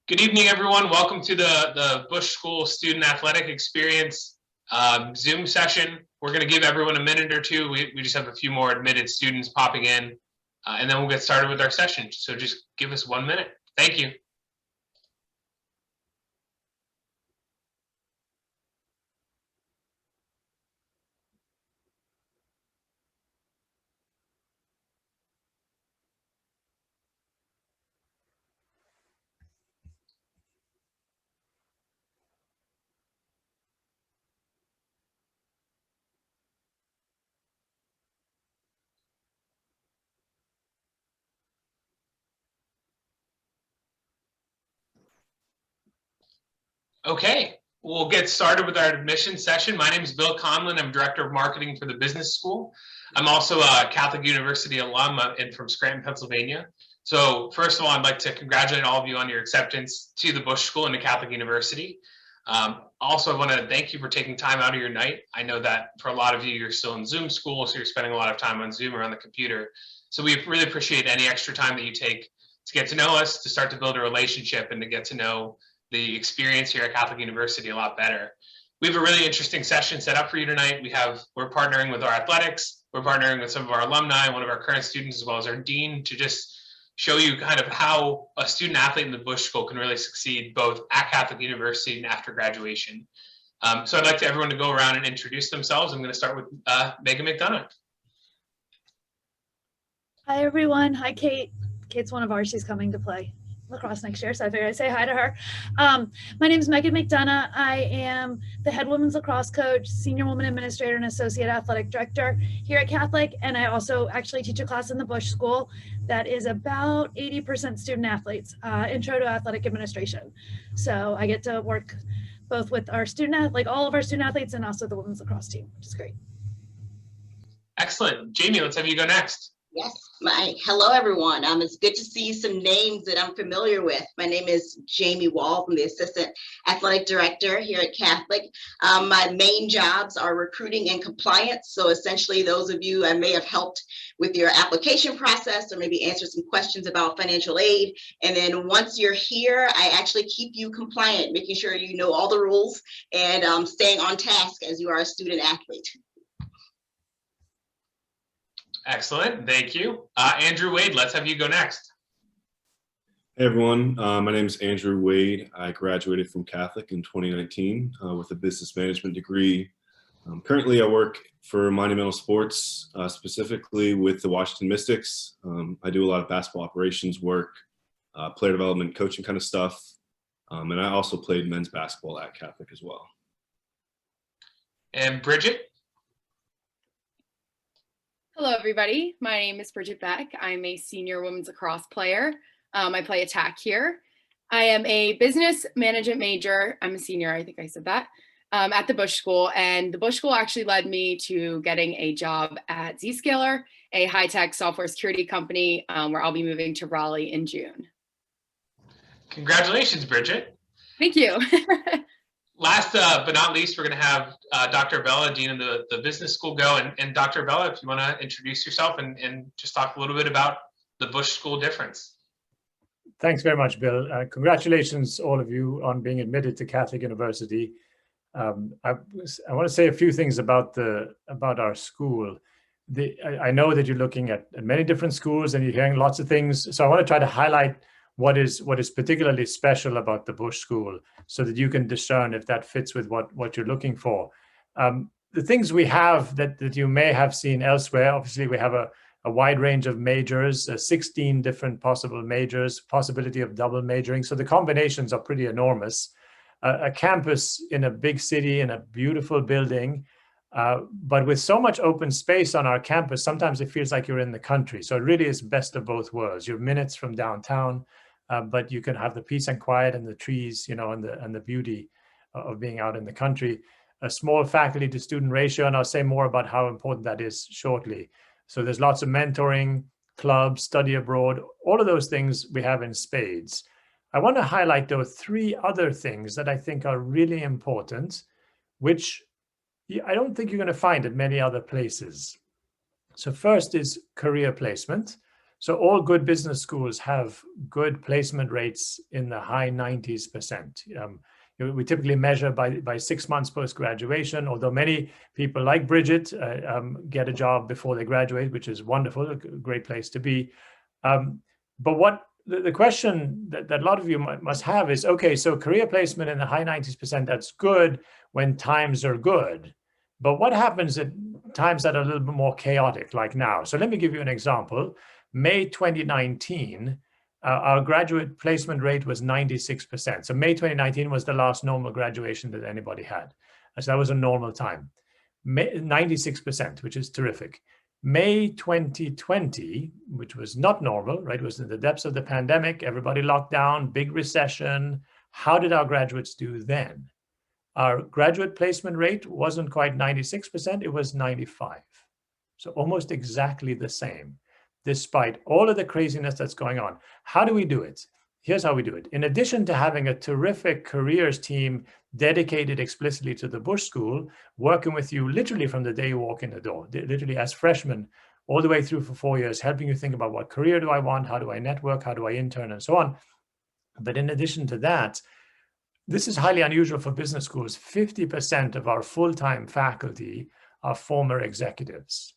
Good evening, everyone. Welcome to the Busch School Student Athletic Experience Zoom session. We're going to give everyone a minute or two. We just have a few more admitted students popping in, and then we'll get started with our session. So just give us 1 minute. Thank you. Okay, we'll get started with our admission session. My name is Bill Conlon. I'm Director of Marketing for the Business School. I'm also a Catholic University alum and from Scranton, Pennsylvania. So first of all, I'd like to congratulate all of you on your acceptance to the Busch School and to Catholic University. Also, I want to thank you for taking time out of your night. I know that for a lot of you, you're still in Zoom school, so you're spending a lot of time on Zoom or on the computer. So we really appreciate any extra time that you take to get to know us, to start to build a relationship, and to get to know the experience here at Catholic University a lot better. We have a really interesting session set up for you tonight. We're partnering with our athletics, we're partnering with some of our alumni, one of our current students, as well as our dean, to just show you kind of how a student athlete in the Busch School can really succeed both at Catholic University and after graduation. So I'd like everyone to go around and introduce themselves. I'm going to start with Megan McDonough. Hi, everyone. Hi, Kate. Kate's one of ours. She's coming to play lacrosse next year, so I figured I'd say hi to her. My name is Megan McDonough. I am the head women's lacrosse coach, senior woman administrator, and associate athletic director here at Catholic, and I also actually teach a class in the Busch School that is about 80% student athletes, intro to athletic administration. So I get to work both with our all of our student athletes, and also the women's lacrosse team, which is great. Excellent. Jamie, let's have you go next. Yes, hello everyone. It's good to see some names that I'm familiar with. My name is Jamie Wall. I'm the Assistant Athletic Director here at Catholic. My main jobs are recruiting and compliance. So essentially those of you I may have helped with your application process or maybe answer some questions about financial aid. And then once you're here, I actually keep you compliant, making sure you know all the rules and staying on task as you are a student athlete. Excellent, thank you. Andrew Wade, let's have you go next. Hey everyone, my name is Andrew Wade. I graduated from Catholic in 2019 with a business management degree. Currently I work for Monumental Sports, specifically with the Washington Mystics. I do a lot of basketball operations work, player development, coaching kind of stuff. And I also played men's basketball at Catholic as well. And Bridget? Hello, everybody. My name is Bridget Beck. I'm a senior women's lacrosse player. I play attack here. I am a business management major. I'm a senior, I think I said that, at the Busch School. And the Busch School actually led me to getting a job at Zscaler, a high-tech software security company where I'll be moving to Raleigh in June. Congratulations, Bridget. Thank you. Last but not least, we're going to have Dr. Bella, Dean of the Business School, go. And Dr. Bella, if you want to introduce yourself and just talk a little bit about the Busch School difference. Thanks very much, Bill. Congratulations, all of you, on being admitted to Catholic University. I want to say a few things about our school. I know that you're looking at many different schools and you're hearing lots of things. So I want to try to highlight what is particularly special about the Busch School so that you can discern if that fits with what you're looking for. The things we have that you may have seen elsewhere, obviously we have a wide range of majors, 16 different possible majors, possibility of double majoring. So the combinations are pretty enormous. A campus in a big city in a beautiful building, but with so much open space on our campus, sometimes it feels like you're in the country. So it really is best of both worlds. You're minutes from downtown, but you can have the peace and quiet and the trees, you know, and the beauty of being out in the country. A small faculty to student ratio, and I'll say more about how important that is shortly. So there's lots of mentoring, clubs, study abroad, all of those things we have in spades. I want to highlight, though, 3 other things that I think are really important, which I don't think you're going to find at many other places. So first is career placement. So all good business schools have good placement rates in the high 90s%. We typically measure by 6 months post-graduation, although many people like Bridget get a job before they graduate, which is wonderful, a great place to be. But what the question that a lot of you must have is, okay, so career placement in the high 90s%, that's good when times are good. But what happens at times that are a little bit more chaotic, like now? So let me give you an example. May 2019, our graduate placement rate was 96%. So May 2019 was the last normal graduation that anybody had. So that was a normal time. 96%, which is terrific. May 2020, which was not normal, right? It was in the depths of the pandemic, everybody locked down, big recession. How did our graduates do then? Our graduate placement rate wasn't quite 96%, it was 95. So almost exactly the same, despite all of the craziness that's going on. How do we do it? Here's how we do it. In addition to having a terrific careers team dedicated explicitly to the Busch School, working with you literally from the day you walk in the door, literally as freshmen, all the way through for 4 years, helping you think about what career do I want, how do I network, how do I intern, and so on. But in addition to that, this is highly unusual for business schools. 50% of our full-time faculty are former executives.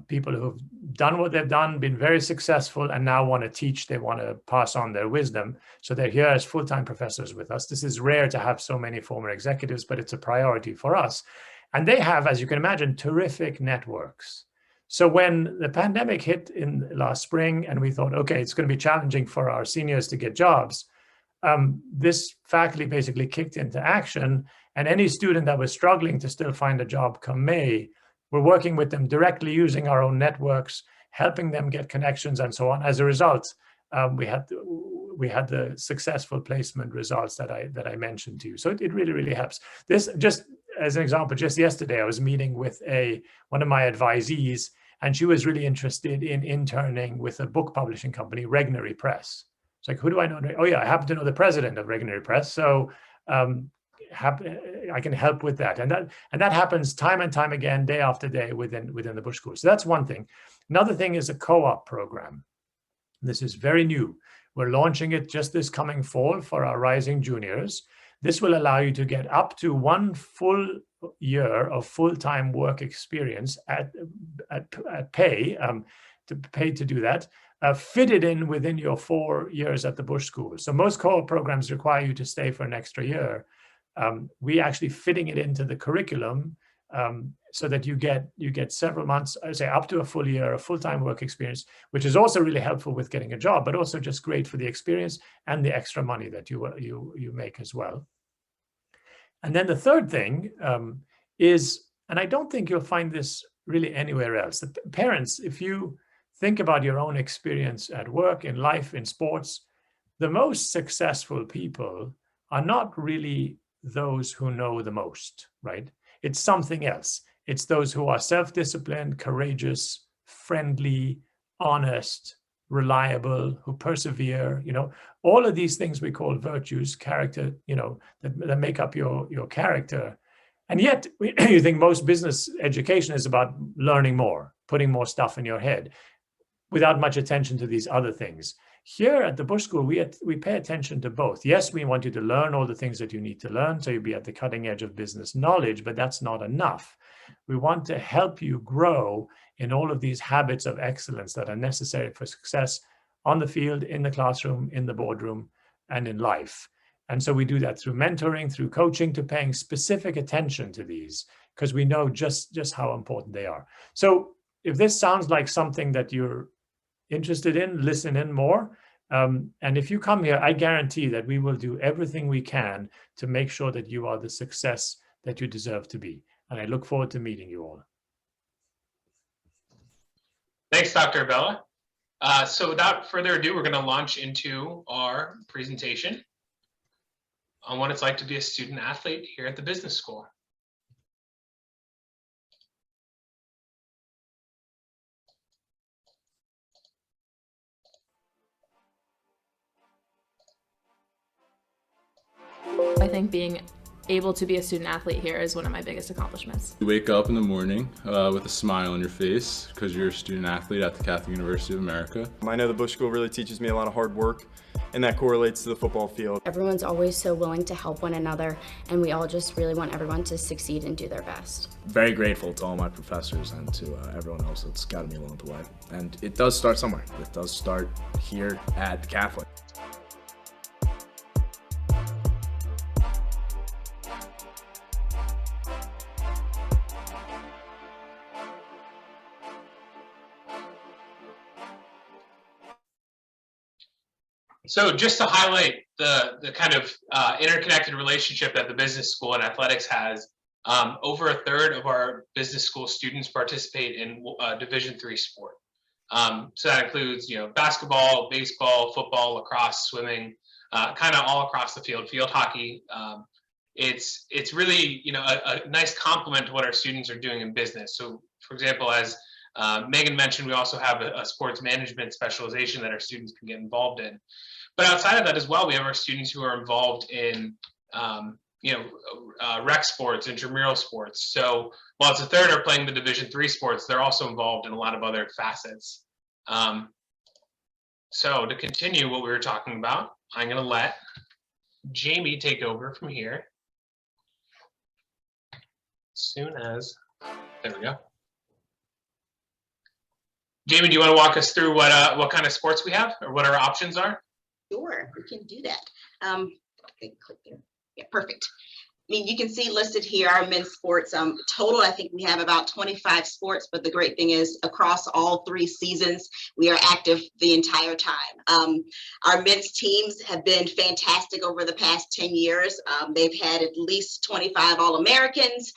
People who've done what they've done, been very successful, and now want to teach, they want to pass on their wisdom. So they're here as full-time professors with us. This is rare to have so many former executives, but it's a priority for us. And they have, as you can imagine, terrific networks. So when the pandemic hit in last spring, and we thought, okay, it's going to be challenging for our seniors to get jobs, this faculty basically kicked into action, and any student that was struggling to still find a job come May, we're working with them directly using our own networks, helping them get connections and so on. As a result, we had the successful placement results that I mentioned to you. So it really, really helps. This, just as an example, just yesterday, I was meeting with one of my advisees, and she was really interested in interning with a book publishing company, Regnery Press. It's like, who do I know? Oh yeah, I happen to know the president of Regnery Press. So I can help with that. And that happens time and time again, day after day within the Busch School. So that's one thing. Another thing is a co-op program. This is very new. We're launching it just this coming fall for our rising juniors. This will allow you to get up to 1 full year of full-time work experience at pay, to pay to do that, fitted in within your 4 years at the Busch School. So most co-op programs require you to stay for an extra year. We actually fitting it into the curriculum so that you get several months, I say up to a full year of full-time work experience, which is also really helpful with getting a job, but also just great for the experience and the extra money that you make as well. And then the third thing is, and I don't think you'll find this really anywhere else. The parents, if you think about your own experience at work, in life, in sports, the most successful people are not really those who know the most, right? It's something else. It's those who are self-disciplined, courageous, friendly, honest, reliable, who persevere, all of these things we call virtues, character, that make up your character. And yet you think most business education is about learning more, putting more stuff in your head without much attention to these other things. Here at the Busch School, we pay attention to both. Yes, we want you to learn all the things that you need to learn, so you'll be at the cutting edge of business knowledge, but that's not enough. We want to help you grow in all of these habits of excellence that are necessary for success on the field, in the classroom, in the boardroom, and in life. And so we do that through mentoring, through coaching, to paying specific attention to these, because we know just how important they are. So if this sounds like something that you're interested in, listen in more. And if you come here, I guarantee that we will do everything we can to make sure that you are the success that you deserve to be. And I look forward to meeting you all. Thanks, Dr. Abella. So without further ado, we're going to launch into our presentation on what it's like to be a student athlete here at the business school. I think being able to be a student athlete here is one of my biggest accomplishments. You wake up in the morning with a smile on your face because you're a student athlete at the Catholic University of America. I know the Busch School really teaches me a lot of hard work, and that correlates to the football field. Everyone's always so willing to help one another, and we all just really want everyone to succeed and do their best. Very grateful to all my professors and to everyone else that's guided me along the way. And it does start somewhere. It does start here at Catholic. So just to highlight the kind of interconnected relationship that the business school and athletics has, over a third of our business school students participate in Division III sport. So that includes, basketball, baseball, football, lacrosse, swimming, kind of all across the field hockey. It's really, a nice complement to what our students are doing in business. So for example, as Megan mentioned, we also have a sports management specialization that our students can get involved in. But outside of that as well, we have our students who are involved in, rec sports, intramural sports. So while it's a third are playing the Division III sports, they're also involved in a lot of other facets. So to continue what we were talking about, I'm going to let Jamie take over from here. As soon as, there we go. Jamie, do you want to walk us through what kind of sports we have or what our options are? Sure, we can do that. I think click there. Yeah, perfect. I mean, you can see listed here our men's sports. Total, I think we have about 25 sports, but the great thing is across all 3 seasons, we are active the entire time. Our men's teams have been fantastic over the past 10 years. They've had at least 25 All-Americans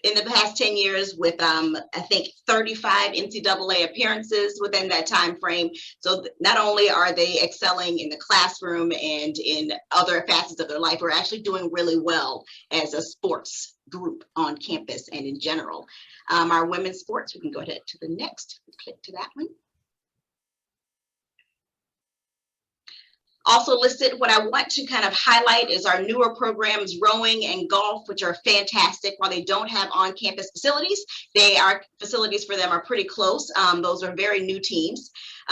in the past 10 years with, I think, 35 NCAA appearances within that time frame. So not only are they excelling in the classroom and in other facets of their life, we're actually doing really well as a sports group on campus and in general. Our women's sports, we can go ahead to the next, click to that one. Also listed, what I want to kind of highlight is our newer programs, rowing and golf, which are fantastic. While they don't have on-campus facilities, facilities for them are pretty close. Those are very new teams.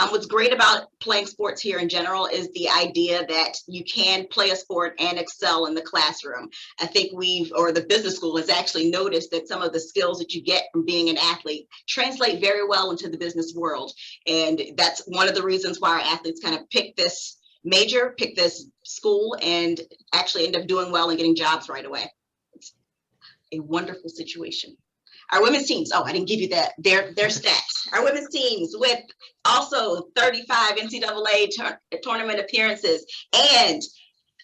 What's great about playing sports here in general is the idea that you can play a sport and excel in the classroom. I think the business school has actually noticed that some of the skills that you get from being an athlete translate very well into the business world. And that's one of the reasons why our athletes kind of pick this major, pick this school, and actually end up doing well and getting jobs right away. It's a wonderful situation. Our women's teams, I didn't give you their stats. Our women's teams with also 35 NCAA tournament appearances and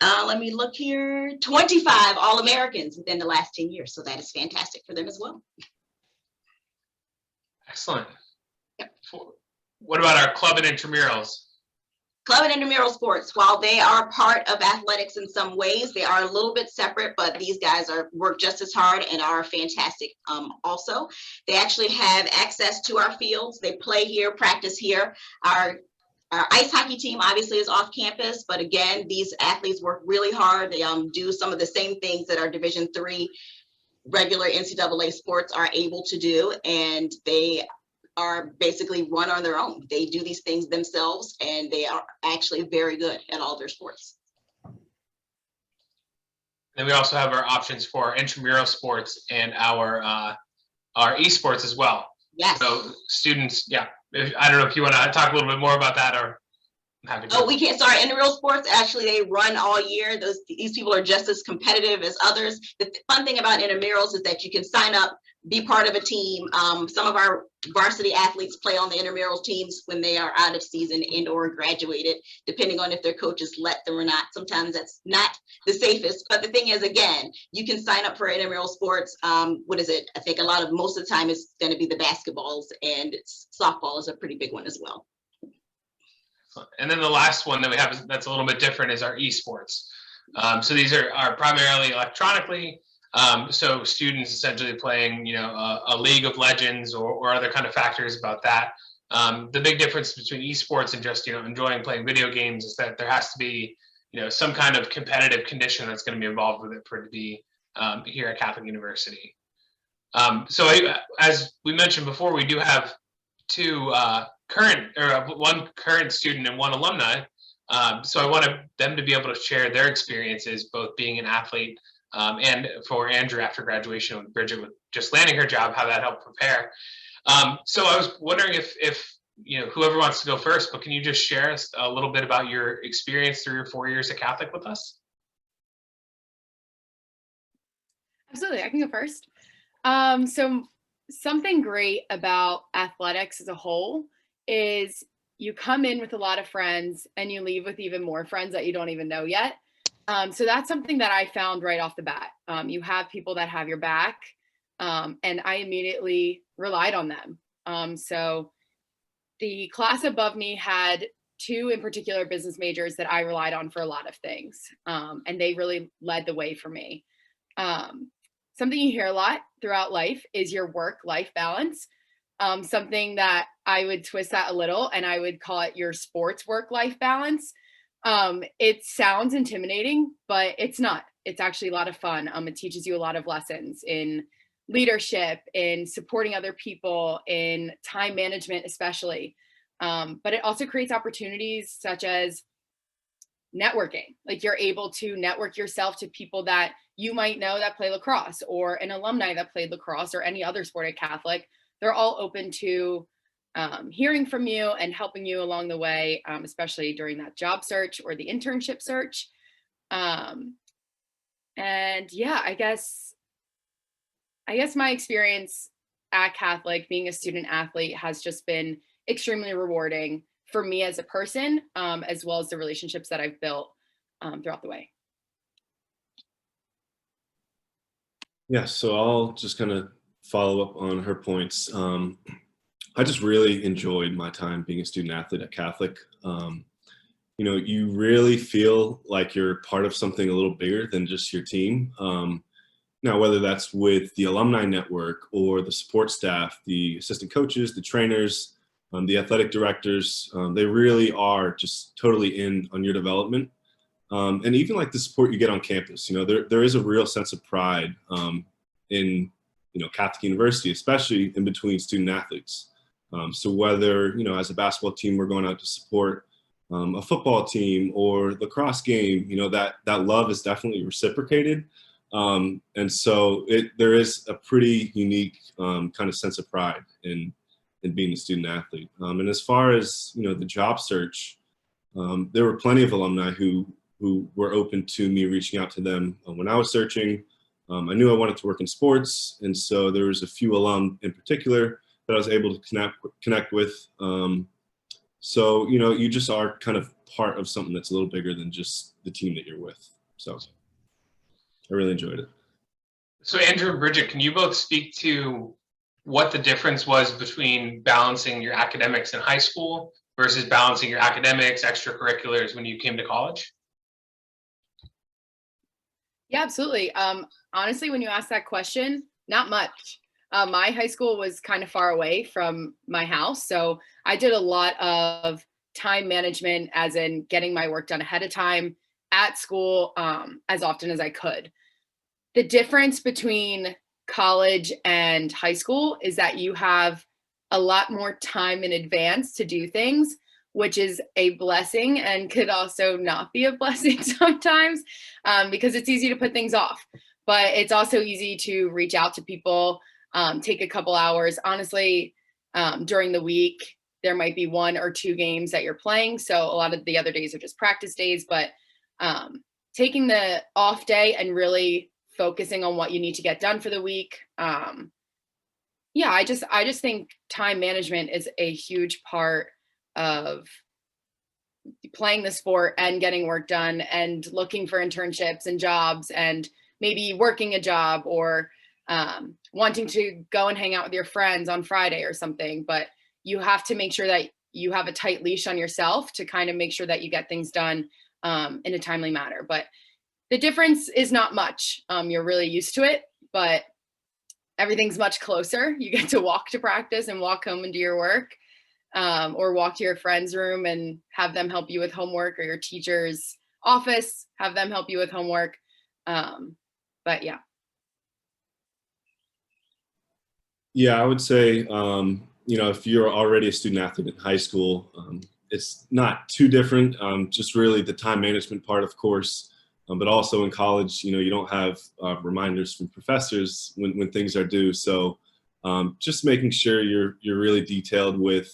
let me look here, 25 All-Americans within the last 10 years. So that is fantastic for them as well. Excellent. Yep. What about our club and intramurals? Club and intramural sports, while they are part of athletics in some ways, they are a little bit separate, but these guys work just as hard and are fantastic also. They actually have access to our fields. They play here, practice here. Our ice hockey team obviously is off campus, but again, these athletes work really hard. They do some of the same things that our Division III regular NCAA sports are able to do, and they are basically run on their own. They do these things themselves, and they are actually very good at all their sports. Then we also have our options for intramural sports and our esports as well. Yes. So students, yeah. I don't know if you want to talk a little bit more about that, or I'm happy to. Oh, we can't. Sorry, intramural sports actually they run all year. These people are just as competitive as others. The fun thing about intramurals is that you can sign up, be part of a team. Some of our varsity athletes play on the intramural teams when they are out of season and or graduated, depending on if their coaches let them or not. Sometimes that's not the safest, but the thing is, again, you can sign up for intramural sports. What is it? I think most of the time it's going to be the basketballs, and softball is a pretty big one as well. And then the last one that we have that's a little bit different is our esports. So these are primarily electronically. So students essentially playing, a League of Legends or other kind of factors about that. The big difference between esports and just, enjoying playing video games is that there has to be, some kind of competitive condition that's going to be involved with it for it to be here at Catholic University. As we mentioned before, we do have one current student and one alumni. So I wanted them to be able to share their experiences, both being an athlete and for Andrew after graduation with Bridget with just landing her job, how that helped prepare. So I was wondering if whoever wants to go first, but can you just share us a little bit about your experience through your 4 years at Catholic with us? Absolutely, I can go first. So something great about athletics as a whole is you come in with a lot of friends and you leave with even more friends that you don't even know yet. So that's something that I found right off the bat. You have people that have your back, and I immediately relied on them. So the class above me had two in particular business majors that I relied on for a lot of things, and they really led the way for me. Something you hear a lot throughout life is your work-life balance. Something that I would twist that a little and I would call it your sports work-life balance. It sounds intimidating, but it's not. It's actually a lot of fun. It teaches you a lot of lessons in leadership, in supporting other people, in time management especially. But it also creates opportunities such as networking. Like you're able to network yourself to people that you might know that play lacrosse, or an alumni that played lacrosse, or any other sport at Catholic. They're all open to hearing from you and helping you along the way, especially during that job search or the internship search. And yeah, I guess my experience at Catholic being a student athlete has just been extremely rewarding for me as a person, as well as the relationships that I've built throughout the way. Yeah, so I'll just kind of follow up on her points. I just really enjoyed my time being a student athlete at Catholic. You really feel like you're part of something a little bigger than just your team. Now, whether that's with the alumni network or the support staff, the assistant coaches, the trainers, the athletic directors, they really are just totally in on your development. And even like the support you get on campus, there is a real sense of pride in, Catholic University, especially in between student athletes. So whether, as a basketball team, we're going out to support a football team or lacrosse game, that love is definitely reciprocated. And so there is a pretty unique kind of sense of pride in being a student athlete. And as far as, the job search, there were plenty of alumni who were open to me reaching out to them when I was searching. I knew I wanted to work in sports, and so there was a few alum in particular that I was able to connect with. So, you just are kind of part of something that's a little bigger than just the team that you're with. So I really enjoyed it. So Andrew and Bridget, can you both speak to what the difference was between balancing your academics in high school versus balancing your academics, extracurriculars when you came to college? Yeah, absolutely. Honestly, when you ask that question, not much. My high school was kind of far away from my house, so I did a lot of time management, as in getting my work done ahead of time at school as often as I could. The difference between college and high school is that you have a lot more time in advance to do things, which is a blessing and could also not be a blessing sometimes, because it's easy to put things off. But it's also easy to reach out to people, take a couple hours. Honestly, during the week, there might be 1 or 2 games that you're playing. So a lot of the other days are just practice days. But taking the off day and really focusing on what you need to get done for the week. Yeah, I just think time management is a huge part of playing the sport and getting work done and looking for internships and jobs and maybe working a job or wanting to go and hang out with your friends on Friday or something. But you have to make sure that you have a tight leash on yourself to kind of make sure that you get things done in a timely manner. But the difference is not much. You're really used to it, but everything's much closer. You get to walk to practice and walk home and do your work, or walk to your friend's room and have them help you with homework, or your teacher's office, have them help you with homework. But yeah, Yeah, I would say, if you're already a student athlete in high school, it's not too different. Just really the time management part, of course, but also in college, you don't have reminders from professors when things are due. So just making sure you're really detailed with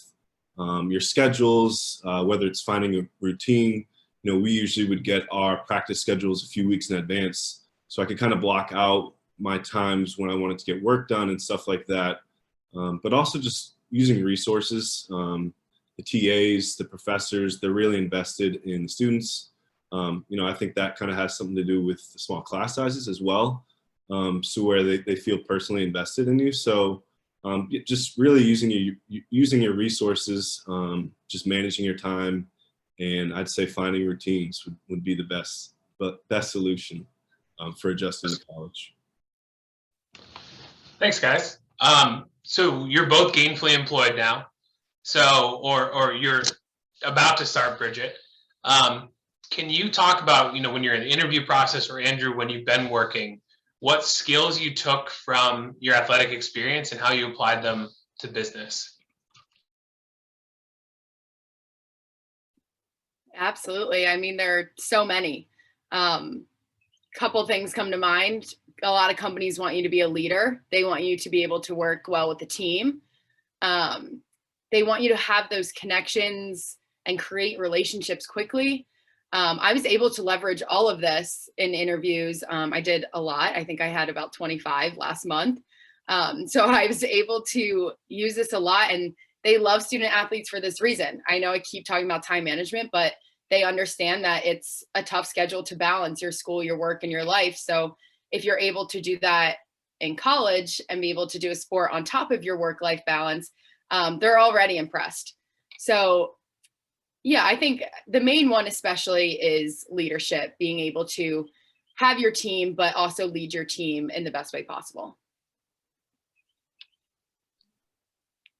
your schedules, whether it's finding a routine. We usually would get our practice schedules a few weeks in advance, so I could kind of block out my times when I wanted to get work done and stuff like that. But also just using resources, the TAs, the professors, they're really invested in the students. I think that kind of has something to do with the small class sizes as well. So where they feel personally invested in you. So just really using your resources, just managing your time, and I'd say finding routines would be the best solution for adjusting to college. Thanks, guys. So you're both gainfully employed now. So, or you're about to start, Bridget. Can you talk about, when you're in the interview process, or Andrew, when you've been working, what skills you took from your athletic experience and how you applied them to business? Absolutely. I mean, there are so many. Couple things come to mind. A lot of companies want you to be a leader. They want you to be able to work well with the team. They want you to have those connections and create relationships quickly. I was able to leverage all of this in interviews. I did a lot. I think I had about 25 last month. So I was able to use this a lot, and they love student athletes for this reason. I know I keep talking about time management, but they understand that it's a tough schedule to balance your school, your work, and your life. So if you're able to do that in college and be able to do a sport on top of your work-life balance, they're already impressed. So yeah, I think the main one especially is leadership, being able to have your team, but also lead your team in the best way possible.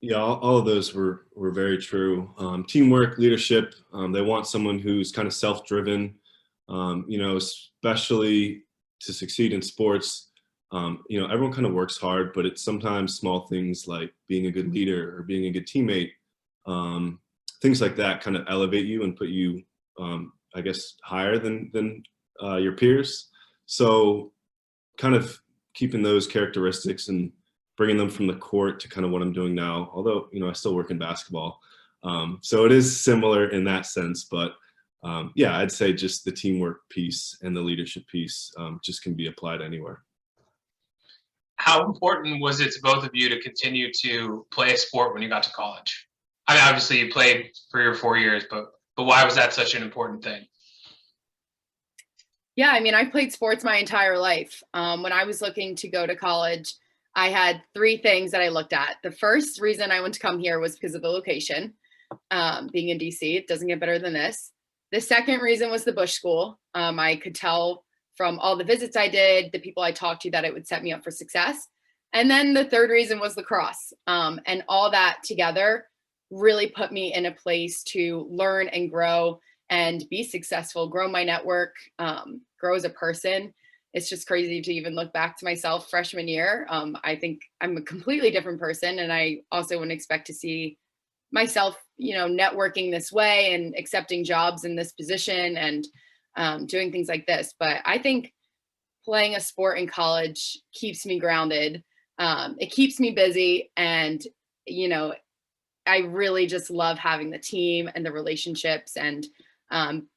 Yeah, all of those were very true. Teamwork, leadership, they want someone who's kind of self-driven, especially to succeed in sports. Everyone kind of works hard, but it's sometimes small things like being a good leader or being a good teammate. Things like that kind of elevate you and put you, I guess, higher than your peers. So kind of keeping those characteristics and bringing them from the court to kind of what I'm doing now, although, I still work in basketball. So it is similar in that sense, but yeah, I'd say just the teamwork piece and the leadership piece just can be applied anywhere. How important was it to both of you to continue to play a sport when you got to college? I mean, obviously you played 3 or 4 years, but why was that such an important thing? Yeah, I mean, I played sports my entire life. When I was looking to go to college, I had 3 things that I looked at. The first reason I wanted to come here was because of the location. Being in DC, it doesn't get better than this. The second reason was the Busch School. I could tell from all the visits I did, the people I talked to, that it would set me up for success. And then the third reason was lacrosse. And all that together really put me in a place to learn and grow and be successful, grow my network, grow as a person. It's just crazy to even look back to myself freshman year. I think I'm a completely different person, and I also wouldn't expect to see myself, networking this way and accepting jobs in this position and doing things like this. But I think playing a sport in college keeps me grounded. It keeps me busy, and I really just love having the team and the relationships, and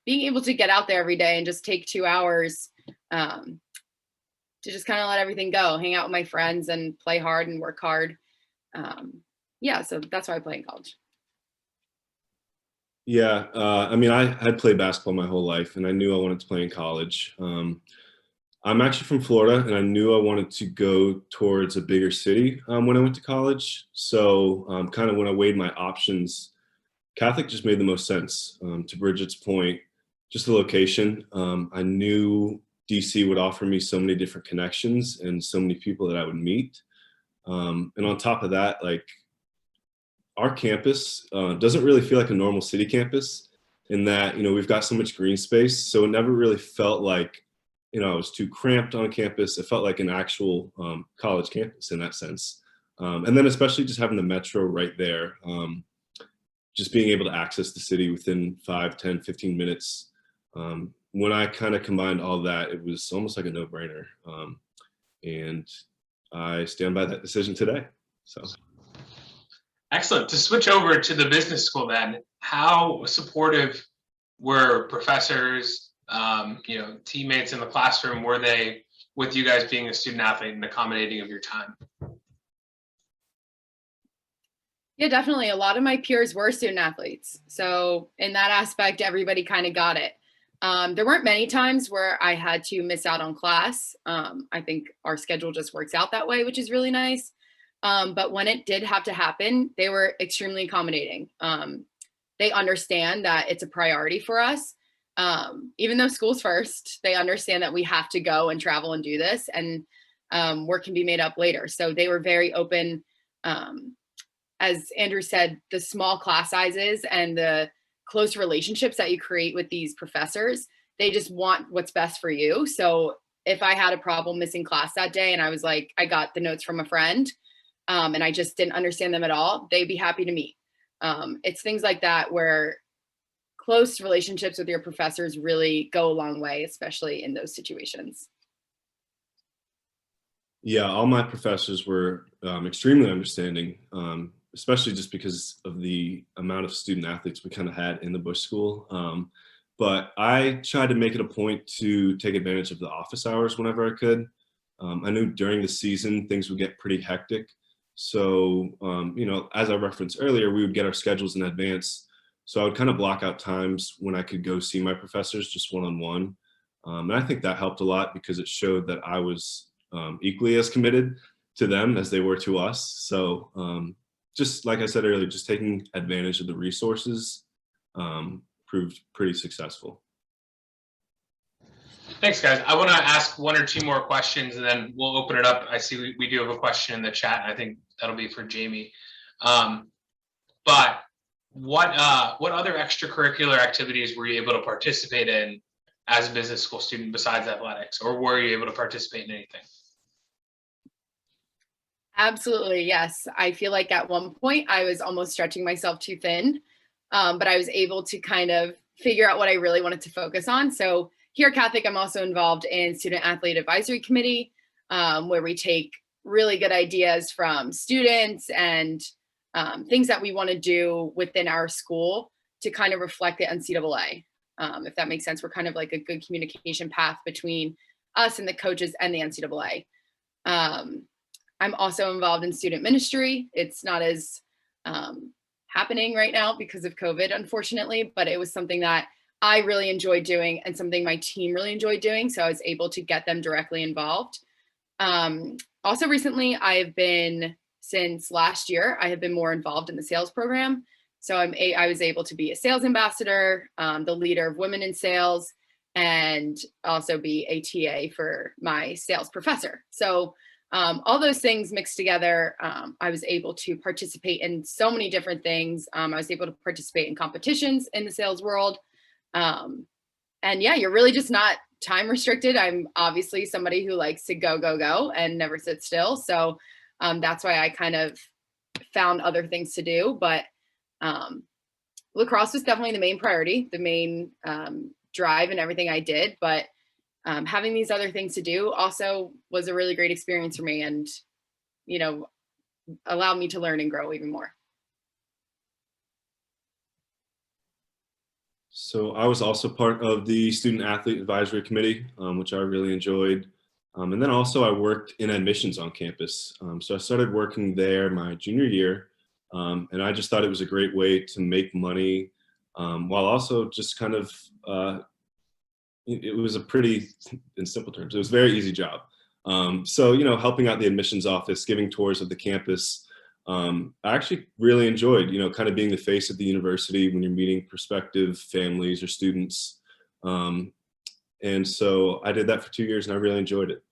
being able to get out there every day and just take 2 hours to just kind of let everything go, hang out with my friends and play hard and work hard. Yeah, so that's why I play in college. Yeah, I mean, I had played basketball my whole life, and I knew I wanted to play in college. I'm actually from Florida, and I knew I wanted to go towards a bigger city when I went to college. So kind of when I weighed my options, Catholic just made the most sense. To Bridget's point, just the location. I knew DC would offer me so many different connections and so many people that I would meet. And on top of that, like, our campus doesn't really feel like a normal city campus, in that, we've got so much green space. So it never really felt like, I was too cramped on campus. It felt like an actual college campus in that sense. And then especially just having the metro right there, just being able to access the city within 5, 10, 15 minutes. When I kind of combined all that, it was almost like a no-brainer. And I stand by that decision today. So. Excellent. To switch over to the business school then, how supportive were professors, teammates in the classroom, were they with you guys being a student athlete and accommodating of your time? Yeah, definitely. A lot of my peers were student athletes. So in that aspect, everybody kind of got it. There weren't many times where I had to miss out on class. I think our schedule just works out that way, which is really nice. But when it did have to happen, they were extremely accommodating. They understand that it's a priority for us. Even though school's first, they understand that we have to go and travel and do this, and work can be made up later. So they were very open. As Andrew said, the small class sizes and the close relationships that you create with these professors, they just want what's best for you. So if I had a problem missing class that day and I was like, I got the notes from a friend, and I just didn't understand them at all, they'd be happy to meet. It's things like that where close relationships with your professors really go a long way, especially in those situations. Yeah, all my professors were extremely understanding, especially just because of the amount of student athletes we kind of had in the Busch school. But I tried to make it a point to take advantage of the office hours whenever I could. I knew during the season things would get pretty hectic. So, as I referenced earlier, we would get our schedules in advance. So I would kind of block out times when I could go see my professors just one-on-one. And I think that helped a lot because it showed that I was equally as committed to them as they were to us. So just like I said earlier, just taking advantage of the resources proved pretty successful. Thanks, guys. I want to ask one or two more questions and then we'll open it up. I see we do have a question in the chat. I think that'll be for Jamie. But what other extracurricular activities were you able to participate in as a business school student besides athletics, or were you able to participate in anything? Absolutely, yes. I feel like at one point I was almost stretching myself too thin, but I was able to kind of figure out what I really wanted to focus on. So here at Catholic, I'm also involved in Student Athlete Advisory Committee, where we take really good ideas from students and things that we want to do within our school to kind of reflect the NCAA. If that makes sense, we're kind of like a good communication path between us and the coaches and the NCAA. I'm also involved in student ministry. It's not as happening right now because of COVID, unfortunately, but it was something that I really enjoyed doing and something my team really enjoyed doing. So I was able to get them directly involved. Also recently, since last year, I have been more involved in the sales program. So I was able to be a sales ambassador, the leader of women in sales, and also be a TA for my sales professor. So all those things mixed together, I was able to participate in so many different things. I was able to participate in competitions in the sales world. And yeah, you're really just not time restricted. I'm obviously somebody who likes to go, go, go and never sit still. So that's why I kind of found other things to do. But lacrosse was definitely the main priority, the main drive in everything I did. But having these other things to do also was a really great experience for me and, allowed me to learn and grow even more. So I was also part of the Student Athlete Advisory Committee, which I really enjoyed. And then also I worked in admissions on campus. So I started working there my junior year. And I just thought it was a great way to make money while also just kind of, it was a pretty, in simple terms, it was a very easy job. So, helping out the admissions office, giving tours of the campus, I actually really enjoyed, kind of being the face of the university when you're meeting prospective families or students. And so I did that for 2 years and I really enjoyed it.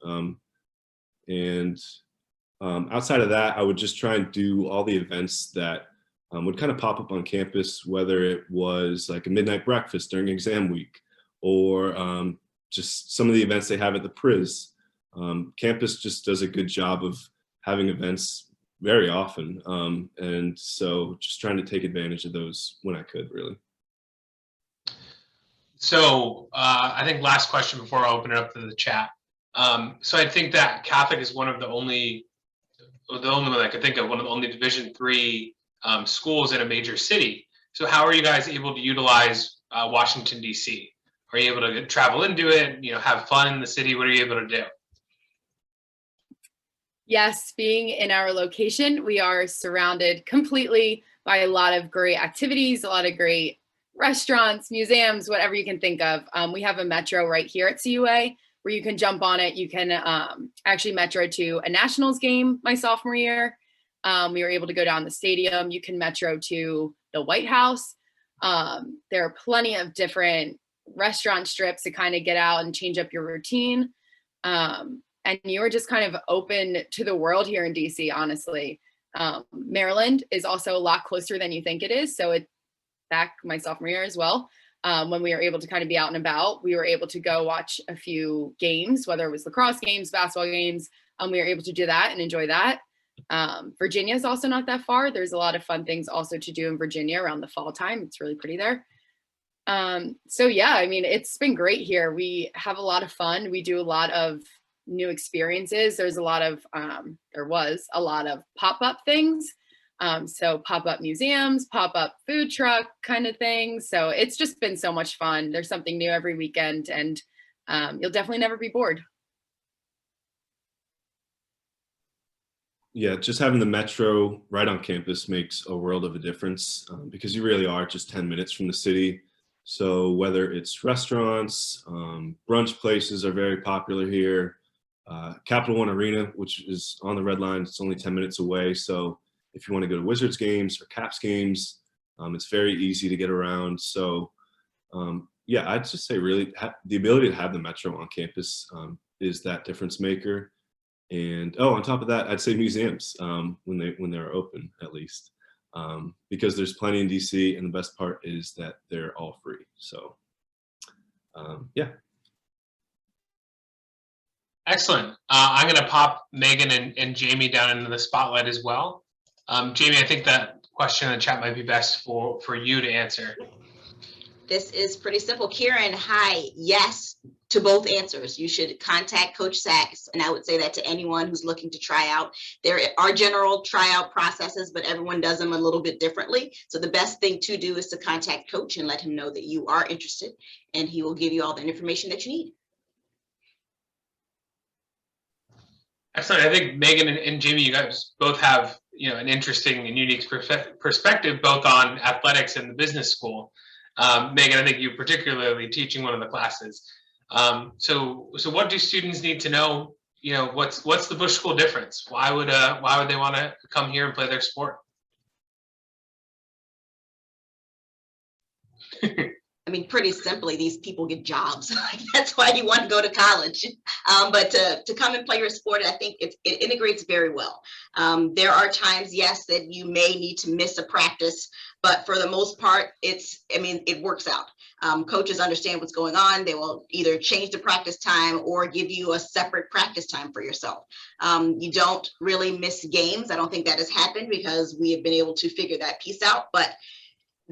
Outside of that, I would just try and do all the events that would kind of pop up on campus, whether it was like a midnight breakfast during exam week or just some of the events they have at the Priz. Campus just does a good job of having events very often. And so just trying to take advantage of those when I could, really. So I think last question before I open it up to the chat. So I think that Catholic is one of the only one I could think of, one of the only Division III schools in a major city. So how are you guys able to utilize Washington, D.C.? Are you able to travel into it, have fun in the city? What are you able to do? Yes, being in our location, we are surrounded completely by a lot of great activities, a lot of great restaurants, museums, whatever you can think of. We have a metro right here at CUA where you can jump on it. You can actually metro to a Nationals game my sophomore year. We were able to go down the stadium. You can metro to the White House. There are plenty of different restaurant strips to kind of get out and change up your routine. And you're just kind of open to the world here in DC, honestly. Maryland is also a lot closer than you think it is. So back my sophomore year as well, when we were able to kind of be out and about, we were able to go watch a few games, whether it was lacrosse games, basketball games. We were able to do that and enjoy that. Virginia is also not that far. There's a lot of fun things also to do in Virginia around the fall time. It's really pretty there. So yeah, I mean, it's been great here. We have a lot of fun. We do a lot of new experiences. There was a lot of pop-up things. So pop-up museums, pop-up food truck kind of things. So it's just been so much fun. There's something new every weekend, and you'll definitely never be bored. Yeah, just having the metro right on campus makes a world of a difference because you really are just 10 minutes from the city. So whether it's restaurants, brunch places are very popular here. Capital One Arena, which is on the Red Line, it's only 10 minutes away. So if you want to go to Wizards games or Caps games, it's very easy to get around. So yeah, I'd just say really the ability to have the metro on campus is that difference maker. And on top of that, I'd say museums when they're open, at least, because there's plenty in DC, and the best part is that they're all free. So yeah. Excellent. I'm going to pop Megan and Jamie down into the spotlight as well. Jamie, I think that question in the chat might be best for you to answer. This is pretty simple. Kieran, hi. Yes to both answers. You should contact Coach Sachs, and I would say that to anyone who's looking to try out. There are general tryout processes, but everyone does them a little bit differently. So the best thing to do is to contact Coach and let him know that you are interested, and he will give you all the information that you need. Excellent. I think Megan and Jamie, you guys both have an interesting and unique perspective both on athletics and the business school. Megan, I think you particularly teaching one of the classes. So what do students need to know? What's the Busch School difference? Why would they want to come here and play their sport? I mean, pretty simply, these people get jobs. That's why you want to go to college. But to come and play your sport, I think it integrates very well. There are times, yes, that you may need to miss a practice, but for the most part, it works out. Coaches understand what's going on. They will either change the practice time or give you a separate practice time for yourself. You don't really miss games. I don't think that has happened because we have been able to figure that piece out, but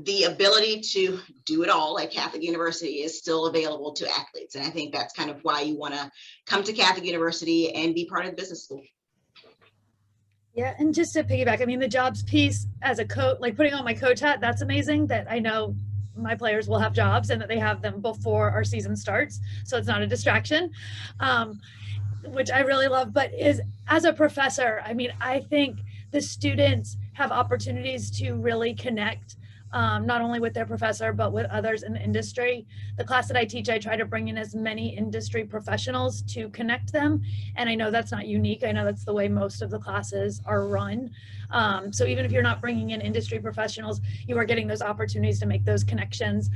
the ability to do it all at Catholic University is still available to athletes. And I think that's kind of why you want to come to Catholic University and be part of the business school. Yeah, and just to piggyback, I mean, the jobs piece as a coach, like putting on my coach hat, that's amazing that I know my players will have jobs and that they have them before our season starts. So it's not a distraction, which I really love. But as a professor, I mean, I think the students have opportunities to really connect not only with their professor, but with others in the industry. The class that I teach, I try to bring in as many industry professionals to connect them. And I know that's not unique. I know that's the way most of the classes are run. So even if you're not bringing in industry professionals, you are getting those opportunities to make those connections,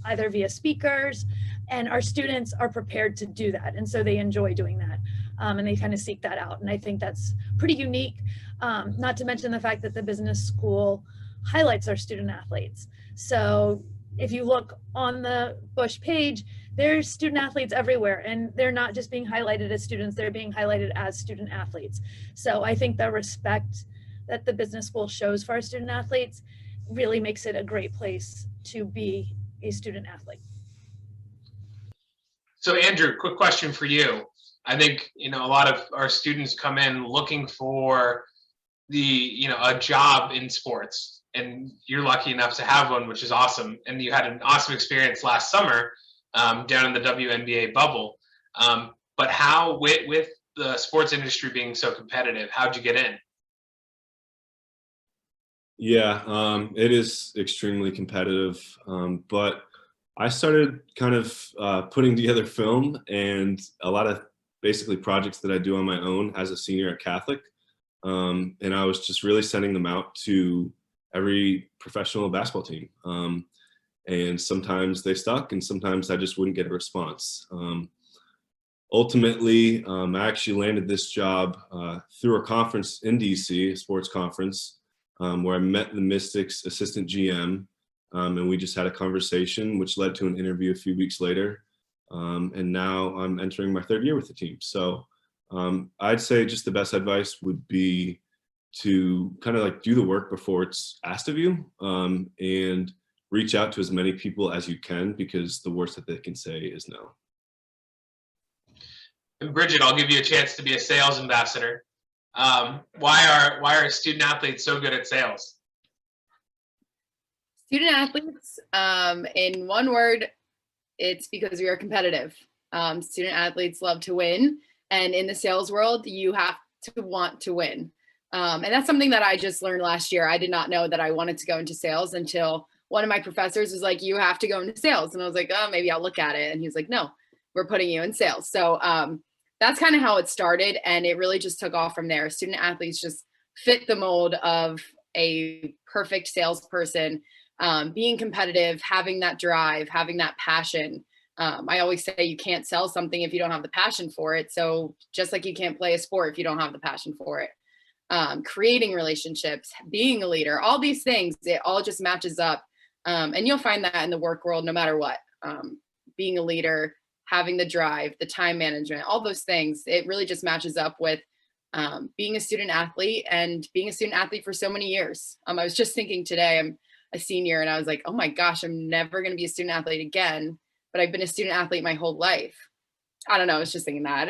either via speakers, and our students are prepared to do that. And so they enjoy doing that. And they kind of seek that out. And I think that's pretty unique, not to mention the fact that the business school highlights our student athletes. So if you look on the Busch page, there's student athletes everywhere, and they're not just being highlighted as students, they're being highlighted as student athletes. So I think the respect that the business school shows for our student athletes really makes it a great place to be a student athlete. So Andrew, quick question for you. I think, a lot of our students come in looking for a job in sports, and you're lucky enough to have one, which is awesome. And you had an awesome experience last summer down in the WNBA bubble. But how, with the sports industry being so competitive, how'd you get in? Yeah, it is extremely competitive, but I started kind of putting together film and a lot of basically projects that I do on my own as a senior at Catholic. And I was just really sending them out to every professional basketball team. And sometimes they stuck and sometimes I just wouldn't get a response. Ultimately, I actually landed this job through a conference in DC, a sports conference, where I met the Mystics assistant GM. And we just had a conversation, which led to an interview a few weeks later. And now I'm entering my 3rd year with the team. So I'd say just the best advice would be to kind of like do the work before it's asked of you, and reach out to as many people as you can, because the worst that they can say is no. And Bridget, I'll give you a chance to be a sales ambassador. Why are student athletes so good at sales? Student athletes, in one word, it's because we are competitive. Student athletes love to win. And in the sales world, you have to want to win. And that's something that I just learned last year. I did not know that I wanted to go into sales until one of my professors was like, you have to go into sales. And I was like, oh, maybe I'll look at it. And he was like, no, we're putting you in sales. So that's kind of how it started. And it really just took off from there. Student athletes just fit the mold of a perfect salesperson. Being competitive, having that drive, having that passion. I always say you can't sell something if you don't have the passion for it. So just like you can't play a sport if you don't have the passion for it. Creating relationships, being a leader, all these things, it all just matches up. And you'll find that in the work world, no matter what. Being a leader, having the drive, the time management, all those things, it really just matches up with being a student athlete and being a student athlete for so many years. I was just thinking today, I'm a senior and I was like, oh my gosh, I'm never going to be a student athlete again, but I've been a student athlete my whole life. I don't know, I was just thinking that.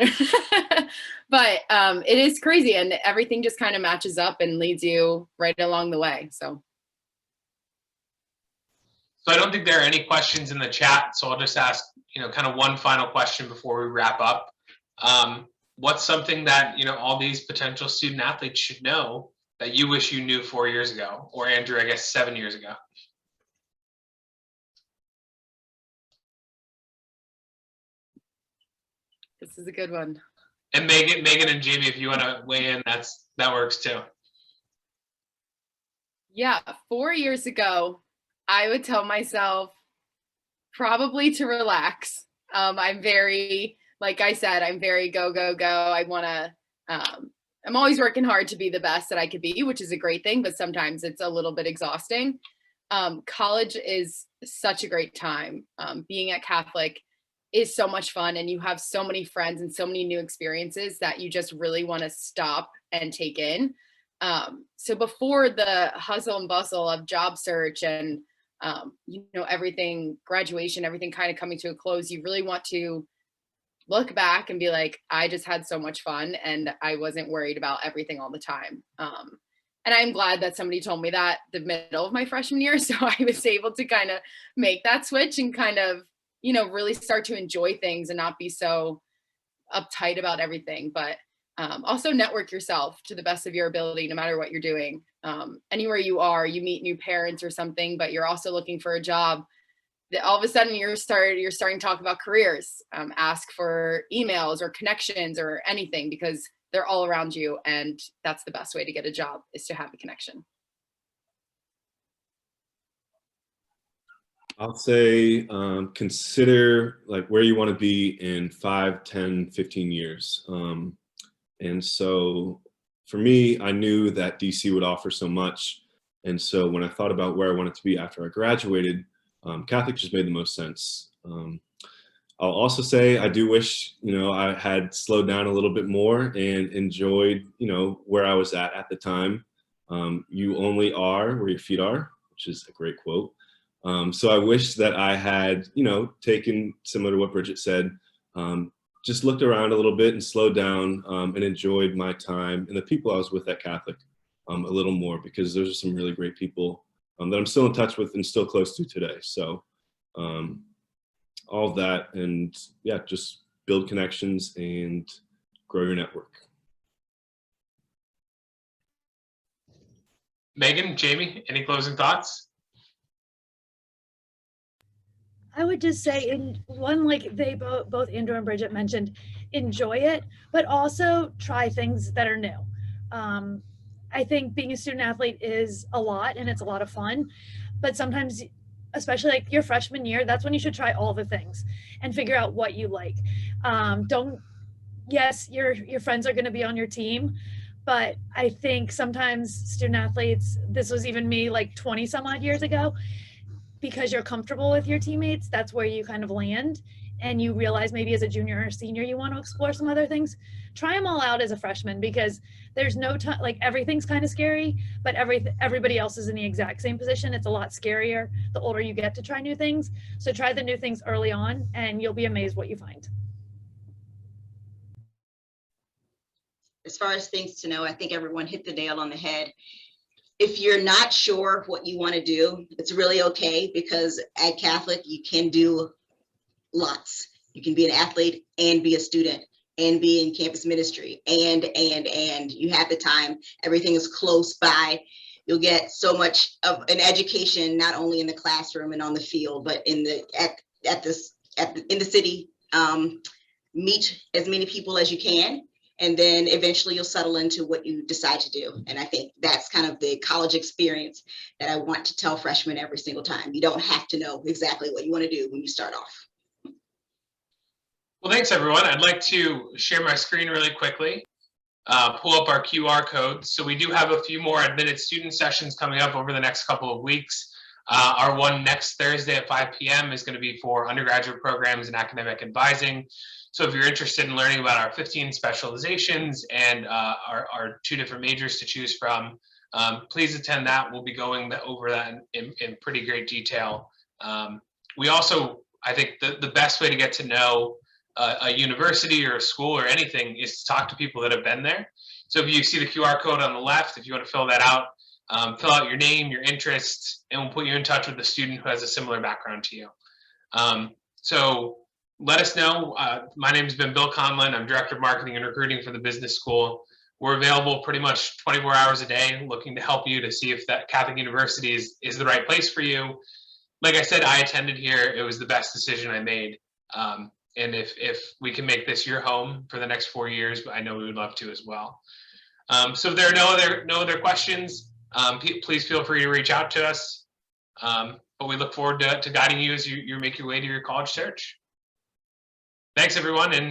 But it is crazy, and everything just kind of matches up and leads you right along the way. So I don't think there are any questions in the chat, so I'll just ask, kind of one final question before we wrap up. What's something that, all these potential student athletes should know that you wish you knew 4 years ago, or Andrew, I guess 7 years ago? This is a good one. And Megan and Jamie, if you want to weigh in, that works too. Yeah, 4 years ago, I would tell myself probably to relax. I'm very, like I said, I'm very go, go, go. I want to, I'm always working hard to be the best that I could be, which is a great thing, but sometimes it's a little bit exhausting. College is such a great time. Being at Catholic is so much fun, and you have so many friends and so many new experiences that you just really want to stop and take in. So before the hustle and bustle of job search and, everything, graduation, everything kind of coming to a close, you really want to look back and be like, I just had so much fun and I wasn't worried about everything all the time. And I'm glad that somebody told me that the middle of my freshman year. So I was able to kind of make that switch and kind of, really start to enjoy things and not be so uptight about everything. But also network yourself to the best of your ability, no matter what you're doing. Anywhere you are, you meet new parents or something, but you're also looking for a job. All of a sudden you're starting to talk about careers. Ask for emails or connections or anything, because they're all around you, and that's the best way to get a job, is to have a connection. I'll say consider like where you want to be in 5, 10, 15 years. And so for me, I knew that DC would offer so much. And so when I thought about where I wanted to be after I graduated, Catholic just made the most sense. I'll also say I do wish, I had slowed down a little bit more and enjoyed, where I was at the time. You only are where your feet are, which is a great quote. So I wish that I had, taken, similar to what Bridget said, just looked around a little bit and slowed down and enjoyed my time and the people I was with at Catholic a little more, because those are some really great people that I'm still in touch with and still close to today. So all of that, and yeah, just build connections and grow your network. Megan, Jamie, any closing thoughts? I would just say, in one, like they both Andrew and Bridget mentioned, enjoy it, but also try things that are new. I think being a student athlete is a lot, and it's a lot of fun, but sometimes, especially like your freshman year, that's when you should try all the things and figure out what you like. Yes, your friends are going to be on your team, but I think sometimes student athletes, this was even me like 20 some odd years ago, because you're comfortable with your teammates, that's where you kind of land, and you realize maybe as a junior or senior you want to explore some other things. Try them all out as a freshman, because there's no time, like everything's kind of scary, but everybody else is in the exact same position. It's a lot scarier the older you get to try new things. So try the new things early on, and you'll be amazed what you find. As far as things to know, I think everyone hit the nail on the head. If you're not sure what you want to do, it's really okay, because at Catholic, you can do lots. You can be an athlete and be a student and be in campus ministry and you have the time. Everything is close by. You'll get so much of an education, not only in the classroom and on the field, but in the city. Meet as many people as you can, and then eventually you'll settle into what you decide to do. And I think that's kind of the college experience that I want to tell freshmen every single time. You don't have to know exactly what you want to do when you start off. Well, thanks everyone. I'd like to share my screen really quickly, pull up our QR code. So we do have a few more admitted student sessions coming up over the next couple of weeks. Our one next Thursday at 5 p.m. is going to be for undergraduate programs and academic advising. So if you're interested in learning about our 15 specializations and our 2 different majors to choose from, please attend that. We'll be going over that in pretty great detail. We also, I think the best way to get to know a university or a school or anything is to talk to people that have been there. So if you see the QR code on the left, if you want to fill that out, fill out your name, your interests, and we'll put you in touch with a student who has a similar background to you. So let us know. My name has been Bill Conlon. I'm Director of Marketing and Recruiting for the Business School. We're available pretty much 24 hours a day, looking to help you to see if that Catholic University is the right place for you. Like I said, I attended here. It was the best decision I made. And if we can make this your home for the next 4 years, I know we would love to as well. So if there are no other questions, please feel free to reach out to us. But we look forward to guiding you as you make your way to your college search. Thanks, everyone. And